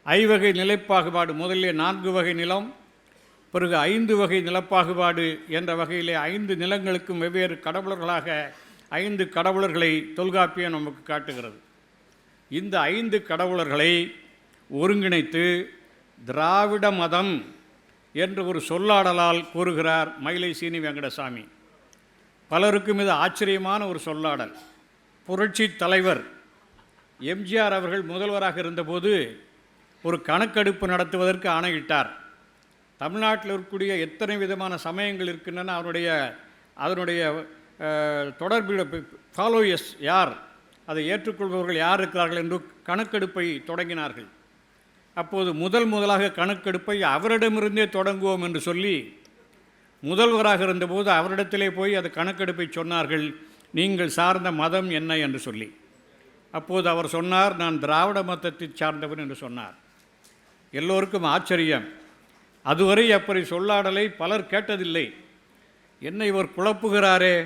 ஐவகை நிலைப்பாகுபாடு, முதலில் 4 வகை நிலம், பிறகு 5 வகை நிலப்பாகுபாடு என்ற வகையிலே 5 நிலங்களுக்கும் வெவ்வேறு கடவுளர்களாக 5 கடவுளர்களை தொல்காப்பியம் நமக்கு காட்டுகிறது. இந்த 5 கடவுளர்களை ஒருங்கிணைத்து திராவிட மதம் என்று ஒரு சொல்லாடலால் கூறுகிறார் மயிலை சீனி வெங்கடசாமி. பலருக்கும் இது ஆச்சரியமான ஒரு சொல்லாடல். புரட்சி தலைவர் எம்ஜிஆர் அவர்கள் முதல்வராக இருந்தபோது ஒரு கணக்கெடுப்பு நடத்துவதற்கு ஆணையிட்டார். தமிழ்நாட்டில் இருக்கக்கூடிய எத்தனை விதமான சமயங்கள் இருக்கின்றன, அதனுடைய தொடர்பு ஃபாலோயர்ஸ் யார், அதை ஏற்றுக்கொள்பவர்கள் யார் இருக்கிறார்கள் என்று கணக்கெடுப்பை தொடங்கினார்கள். அப்போது முதலாக கணக்கெடுப்பை அவரிடமிருந்தே தொடங்குவோம் என்று சொல்லி முதல்வராக இருந்தபோது அவரிடத்திலே போய் அது கணக்கெடுப்பை சொன்னார்கள், நீங்கள் சார்ந்த மதம் என்ன என்று சொல்லி. அப்போது அவர் சொன்னார், நான் திராவிட மதத்தை சார்ந்தவன் என்று சொன்னார். எல்லோருக்கும் ஆச்சரியம். அதுவரை அப்படி சொல்லாடலை பலர் கேட்டதில்லை. என்ன இவர் குழப்புகிறாரே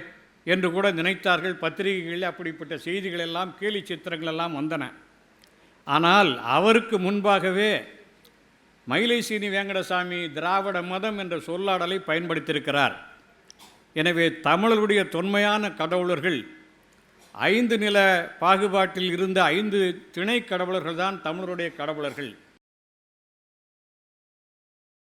என்று கூட நினைத்தார்கள். பத்திரிகைகளில் அப்படிப்பட்ட செய்திகள் எல்லாம், கேலி சித்திரங்கள் எல்லாம் வந்தன. ஆனால் அவருக்கு முன்பாகவே மயிலை சீனி வெங்கடசாமி திராவிட மதம் என்ற சொல்லாடலை பயன்படுத்தியிருக்கிறார். எனவே தமிழருடைய தொன்மையான கடவுளர்கள் 5 நில பாகுபாட்டில் இருந்த 5 திணை கடவுளர்கள் தான் தமிழருடைய கடவுளர்கள்.